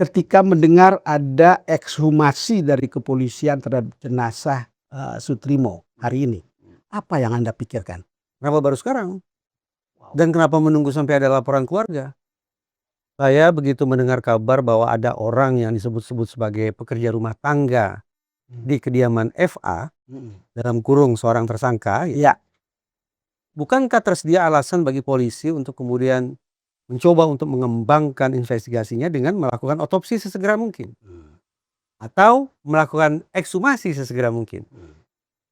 ketika mendengar ada ekshumasi dari kepolisian terhadap jenazah Soetrimo hari ini, apa yang Anda pikirkan? Kenapa baru sekarang? Dan kenapa menunggu sampai ada laporan keluarga? Saya begitu mendengar kabar bahwa ada orang yang disebut-sebut sebagai pekerja rumah tangga di kediaman FA, dalam kurung seorang tersangka, Ya, bukankah tersedia alasan bagi polisi untuk kemudian mencoba untuk mengembangkan investigasinya dengan melakukan otopsi sesegera mungkin? Atau melakukan ekshumasi sesegera mungkin?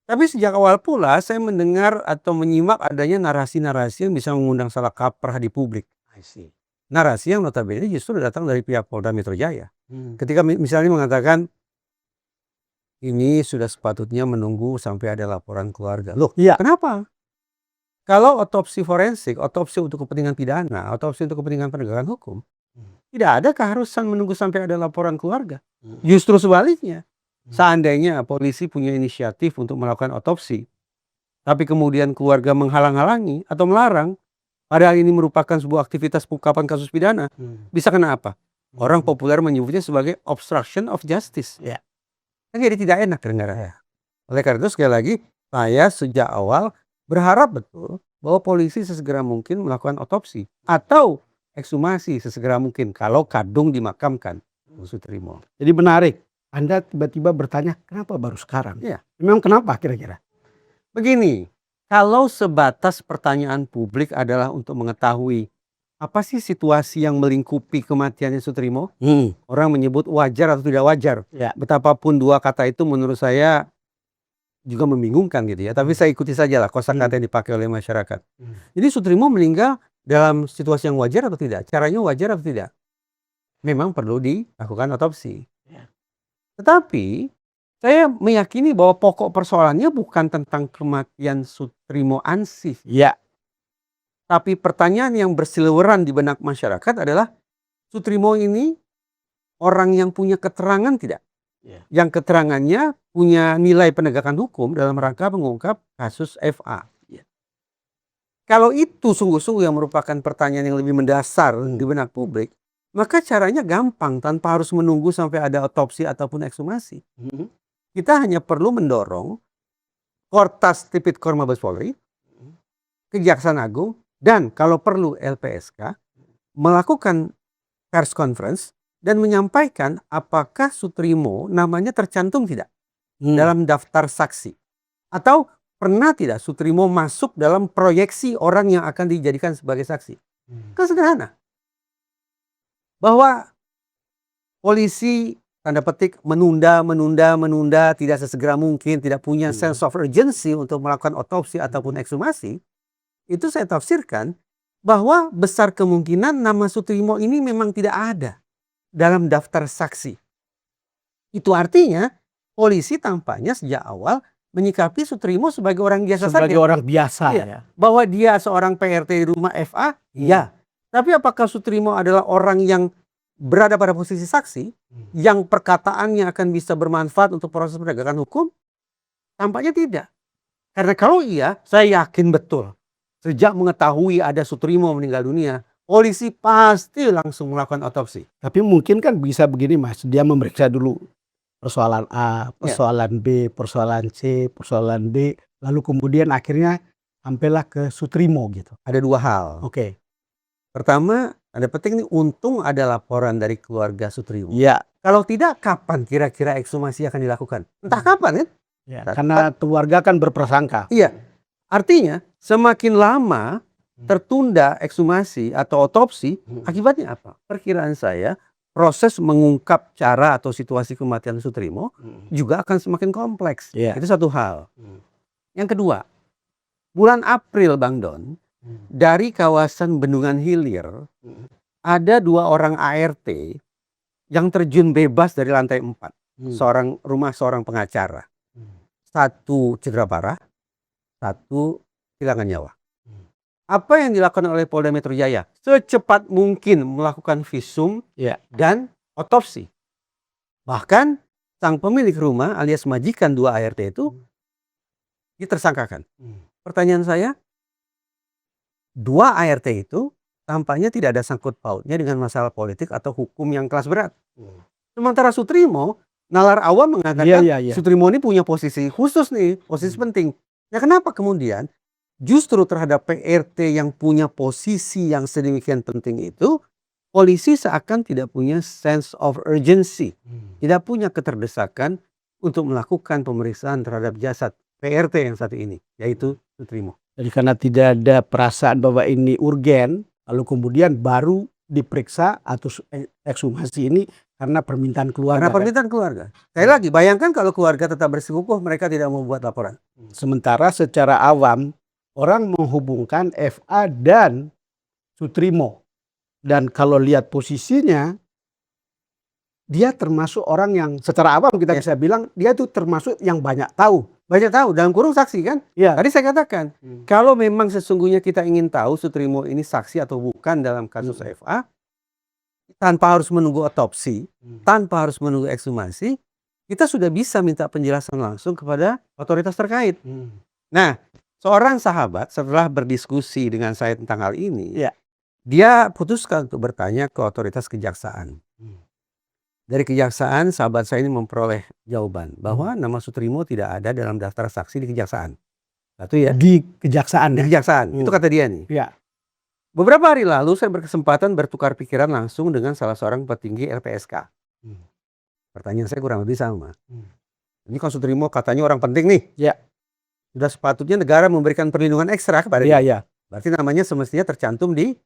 Tapi sejak awal pula saya mendengar atau menyimak adanya narasi-narasi yang bisa mengundang salah kaprah di publik. I see. Narasi yang notabene justru datang dari pihak Polda Metro Jaya. Ketika misalnya mengatakan, ini sudah sepatutnya menunggu sampai ada laporan keluarga. Loh, Iya. kenapa? Kalau otopsi forensik, otopsi untuk kepentingan pidana, otopsi untuk kepentingan penegakan hukum, tidak ada keharusan menunggu sampai ada laporan keluarga. Justru sebaliknya. Seandainya polisi punya inisiatif untuk melakukan otopsi, tapi kemudian keluarga menghalang-halangi atau melarang, padahal ini merupakan sebuah aktivitas pengungkapan kasus pidana, bisa kena apa? Orang populer menyebutnya sebagai obstruction of justice. Ya. Kan jadi tidak enak dengarnya. Oleh karena itu sekali lagi, saya sejak awal berharap betul bahwa polisi sesegera mungkin melakukan otopsi atau ekshumasi sesegera mungkin kalau kadung dimakamkan Soetrimo. Jadi menarik. Anda tiba-tiba bertanya, kenapa baru sekarang? Iya. Memang kenapa kira-kira? Begini, kalau sebatas pertanyaan publik adalah untuk mengetahui apa sih situasi yang melingkupi kematiannya Soetrimo, orang menyebut wajar atau tidak wajar. Ya. Betapapun dua kata itu menurut saya juga membingungkan gitu ya. Tapi saya ikuti saja lah kosakata yang dipakai oleh masyarakat. Jadi Soetrimo meninggal dalam situasi yang wajar atau tidak? Caranya wajar atau tidak? Memang perlu dilakukan otopsi. Tetapi saya meyakini bahwa pokok persoalannya bukan tentang kematian Soetrimo Ansih. Ya. Tapi pertanyaan yang berseliweran di benak masyarakat adalah, Soetrimo ini orang yang punya keterangan tidak? Ya. Yang keterangannya punya nilai penegakan hukum dalam rangka mengungkap kasus FA. Ya. Kalau itu sungguh-sungguh yang merupakan pertanyaan yang lebih mendasar di benak publik, maka caranya gampang tanpa harus menunggu sampai ada otopsi ataupun ekshumasi. Kita hanya perlu mendorong Kortas Tipikor Mabes Polri, Kejaksaan Agung, dan kalau perlu LPSK melakukan pers conference dan menyampaikan apakah Soetrimo namanya tercantum tidak dalam daftar saksi, atau pernah tidak Soetrimo masuk dalam proyeksi orang yang akan dijadikan sebagai saksi. Kan sederhana. Bahwa polisi tanda petik menunda, tidak sesegera mungkin, tidak punya sense of urgency untuk melakukan otopsi ataupun ekshumasi, itu saya tafsirkan bahwa besar kemungkinan nama Soetrimo ini memang tidak ada dalam daftar saksi. Itu artinya polisi tampaknya sejak awal menyikapi Soetrimo sebagai orang biasa saja. Sebagai orang biasa ya. Bahwa dia seorang PRT di rumah FA, ya. Tapi apakah Soetrimo adalah orang yang berada pada posisi saksi, yang perkataannya akan bisa bermanfaat untuk proses penegakan hukum? Tampaknya tidak. Karena kalau iya, saya yakin betul. Sejak mengetahui ada Soetrimo meninggal dunia, polisi pasti langsung melakukan otopsi. Tapi mungkin kan bisa begini Mas, dia memeriksa dulu persoalan A, persoalan B, persoalan C, persoalan D, lalu kemudian akhirnya sampailah ke Soetrimo gitu. Ada dua hal. Oke. Pertama, ada penting nih, untung ada laporan dari keluarga Soetrimo. Iya. Kalau tidak, kapan kira-kira ekshumasi akan dilakukan? Entah kapan kan? Ya, karena keluarga kan berprasangka. Iya. Artinya semakin lama tertunda ekshumasi atau otopsi, akibatnya apa? Perkiraan saya, proses mengungkap cara atau situasi kematian Soetrimo juga akan semakin kompleks. Itu satu hal. Yang kedua, bulan April Bang Don, dari kawasan Bendungan Hilir, ada 2 orang ART yang terjun bebas dari lantai 4. Rumah seorang pengacara. 1 cedera parah, 1 kehilangan nyawa. Apa yang dilakukan oleh Polda Metro Jaya? Secepat mungkin melakukan visum dan otopsi. Bahkan sang pemilik rumah alias majikan 2 ART itu ditersangkakan. Pertanyaan saya, 2 ART itu tampaknya tidak ada sangkut pautnya dengan masalah politik atau hukum yang kelas berat. Sementara Soetrimo, nalar awam mengatakan Soetrimo ini punya posisi khusus nih, posisi penting. Ya kenapa kemudian justru terhadap PRT yang punya posisi yang sedemikian penting itu, polisi seakan tidak punya sense of urgency, tidak punya keterdesakan untuk melakukan pemeriksaan terhadap jasad PRT yang satu ini, yaitu Soetrimo. Jadi karena tidak ada perasaan bahwa ini urgen, lalu kemudian baru diperiksa atau ekshumasi ini karena permintaan keluarga. Karena permintaan keluarga. Sekali lagi, bayangkan kalau keluarga tetap bersikukuh, mereka tidak mau buat laporan. Sementara secara awam, orang menghubungkan FA dan Soetrimo. Dan kalau lihat posisinya, dia termasuk orang yang secara awam kita bisa bilang, dia itu termasuk yang banyak tahu. Banyak tahu, dalam kurung saksi kan? Ya. Tadi saya katakan, kalau memang sesungguhnya kita ingin tahu Soetrimo ini saksi atau bukan dalam kasus FA, tanpa harus menunggu otopsi, tanpa harus menunggu ekshumasi, kita sudah bisa minta penjelasan langsung kepada otoritas terkait. Nah, seorang sahabat setelah berdiskusi dengan saya tentang hal ini, dia putuskan untuk bertanya ke otoritas kejaksaan. Dari kejaksaan, sahabat saya ini memperoleh jawaban bahwa nama Soetrimo tidak ada dalam daftar saksi di kejaksaan. Satu ya. Di kejaksaan. Di kejaksaan. Itu kata dia nih. Ya. Beberapa hari lalu saya berkesempatan bertukar pikiran langsung dengan salah seorang petinggi LPSK. Pertanyaan saya kurang lebih sama. Ini kan Soetrimo katanya orang penting nih. Ya. Sudah sepatutnya negara memberikan perlindungan ekstra kepada dia. Ya. Berarti namanya semestinya tercantum di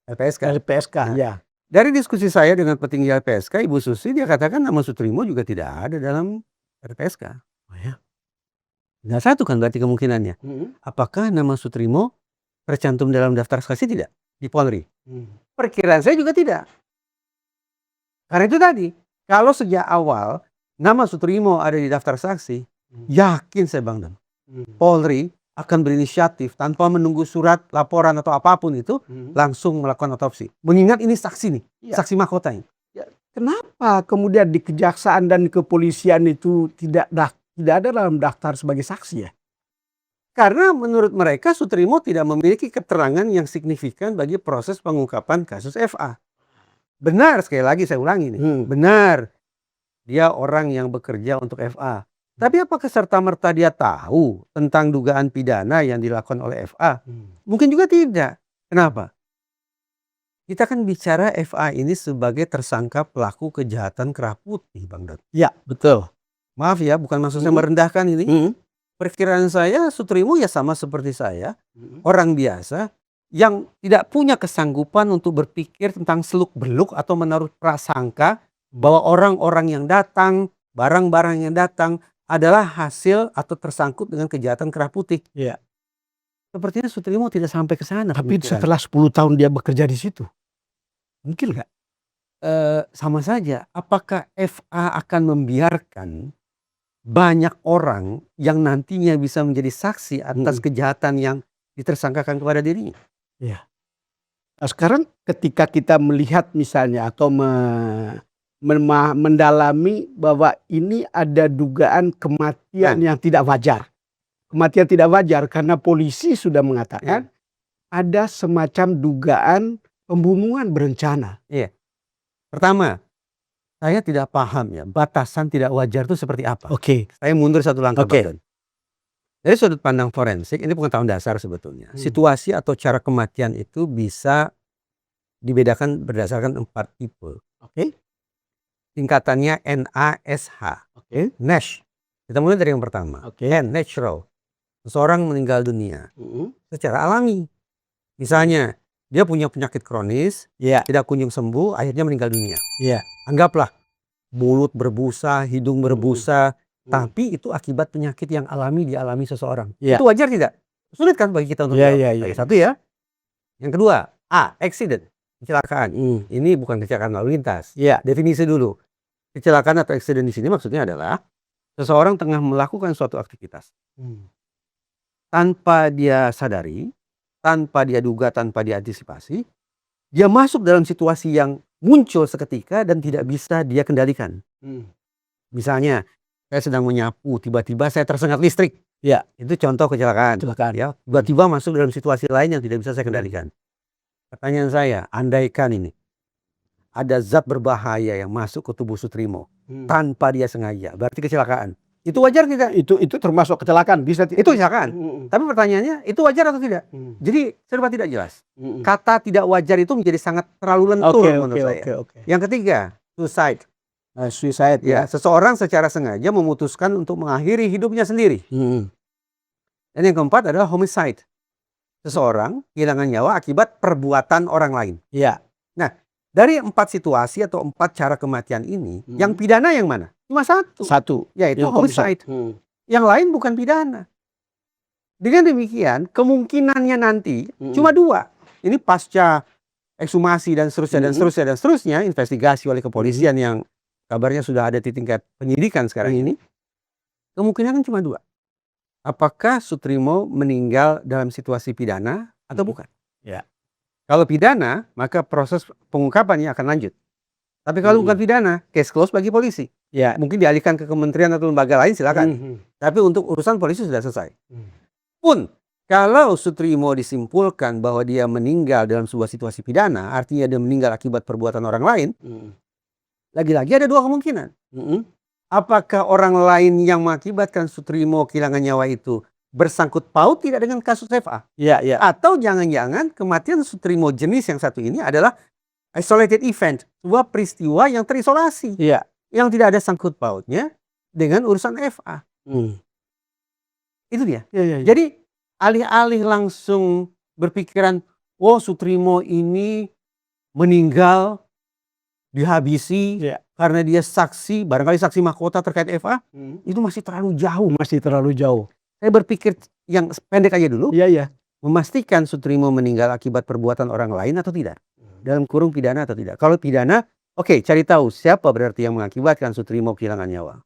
LPSK. LPSK, ya. Dari diskusi saya dengan petinggi LPSK, Ibu Susi, dia katakan nama Soetrimo juga tidak ada dalam LPSK. Oh ya. Nah, satu kan berarti kemungkinannya. Apakah nama Soetrimo tercantum dalam daftar saksi tidak di Polri? Perkiraan saya juga tidak. Karena itu tadi, kalau sejak awal nama Soetrimo ada di daftar saksi, yakin saya Bang Dan, Polri akan berinisiatif tanpa menunggu surat laporan atau apapun itu, langsung melakukan otopsi. Mengingat ini saksi nih, saksi mahkota ini. Kenapa kemudian di kejaksaan dan kepolisian itu tidak ada dalam daftar sebagai saksi ya? Karena menurut mereka Soetrimo tidak memiliki keterangan yang signifikan bagi proses pengungkapan kasus FA. Benar, sekali lagi saya ulangi nih, benar. Dia orang yang bekerja untuk FA. Tapi apakah serta-merta dia tahu tentang dugaan pidana yang dilakukan oleh FA? Mungkin juga tidak. Kenapa? Kita kan bicara FA ini sebagai tersangka pelaku kejahatan kerah putih, Bang Dot. Ya, betul. Maaf ya, bukan maksud saya merendahkan ini. Perkiraan saya Soetrimo ya sama seperti saya, orang biasa yang tidak punya kesanggupan untuk berpikir tentang seluk-beluk atau menaruh prasangka bahwa orang-orang yang datang, barang-barang yang datang adalah hasil atau tersangkut dengan kejahatan kerah putih. Iya. Sepertinya Soetrimo tidak sampai ke sana. Tapi setelah 10 tahun dia bekerja di situ, mungkin nggak? Sama saja. Apakah FA akan membiarkan banyak orang yang nantinya bisa menjadi saksi atas kejahatan yang ditersangkakan kepada dirinya? Iya. Nah, sekarang ketika kita melihat misalnya atau mendalami bahwa ini ada dugaan kematian yang tidak wajar. Kematian tidak wajar karena polisi sudah mengatakan ada semacam dugaan pembunuhan berencana. Iya. Pertama, saya tidak paham ya batasan tidak wajar itu seperti apa. Oke. Saya mundur satu langkah. Dari sudut pandang forensik, ini pengetahuan dasar sebetulnya. Situasi atau cara kematian itu bisa dibedakan berdasarkan 4 tipe. Oke. Tingkatannya NASH. Oke. NASH. Kita mulai dari yang pertama. N, natural. Seseorang meninggal dunia secara alami. Misalnya, dia punya penyakit kronis, tidak kunjung sembuh, akhirnya meninggal dunia. Anggaplah mulut berbusa, hidung berbusa, tapi itu akibat penyakit yang dialami seseorang. Itu wajar tidak? Sulit kan bagi kita untuk jawab. Satu ya. Yang kedua, A, accident, kecelakaan. Ini bukan kecelakaan lalu lintas. Definisi dulu. Kecelakaan atau accident di sini maksudnya adalah seseorang tengah melakukan suatu aktivitas tanpa dia sadari, tanpa dia duga, tanpa dia antisipasi, dia masuk dalam situasi yang muncul seketika dan tidak bisa dia kendalikan. Misalnya, saya sedang menyapu, tiba-tiba saya tersengat listrik. Itu contoh kecelakaan. Ya, tiba-tiba masuk dalam situasi lain yang tidak bisa saya kendalikan. Pertanyaan saya, andaikan ini ada zat berbahaya yang masuk ke tubuh Sutrimo tanpa dia sengaja, berarti kecelakaan. Itu wajar tidak? Itu termasuk kecelakaan, bisa Itu kecelakaan. Tapi pertanyaannya, itu wajar atau tidak? Jadi serba tidak jelas. Kata tidak wajar itu menjadi sangat terlalu lentur menurut saya. Yang ketiga, suicide. Suicide Ya, seseorang secara sengaja memutuskan untuk mengakhiri hidupnya sendiri. Dan yang keempat adalah homicide. Seseorang kehilangan nyawa akibat perbuatan orang lain. Ya. Nah, dari 4 situasi atau 4 cara kematian ini, yang pidana yang mana? Cuma satu, yaitu homicide. Yang lain bukan pidana. Dengan demikian, kemungkinannya nanti cuma 2. Ini pasca ekshumasi dan seterusnya, investigasi oleh kepolisian yang kabarnya sudah ada di tingkat penyidikan sekarang ini. Kemungkinan cuma 2. Apakah Sutrimo meninggal dalam situasi pidana atau bukan? Ya. Kalau pidana, maka proses pengungkapannya akan lanjut. Tapi kalau bukan pidana, case close bagi polisi. Ya. Mungkin dialihkan ke kementerian atau lembaga lain, silakan. Tapi untuk urusan polisi sudah selesai. Pun kalau Sutrimo disimpulkan bahwa dia meninggal dalam sebuah situasi pidana, artinya dia meninggal akibat perbuatan orang lain. Lagi-lagi ada 2 kemungkinan. Apakah orang lain yang mengakibatkan Sutrimo kehilangan nyawa itu bersangkut paut tidak dengan kasus FA? Ya. Atau jangan-jangan kematian Sutrimo jenis yang satu ini adalah isolated event, sebuah peristiwa yang terisolasi, yang tidak ada sangkut pautnya dengan urusan FA. Itu dia. Jadi alih-alih langsung berpikiran, oh Sutrimo ini meninggal dihabisi karena dia saksi, barangkali saksi mahkota terkait FA, itu masih terlalu jauh. Saya berpikir yang pendek aja dulu. Memastikan Sutrimo meninggal akibat perbuatan orang lain atau tidak. Dalam kurung pidana atau tidak. Kalau pidana, oke, cari tahu siapa berarti yang mengakibatkan Sutrimo kehilangan nyawa.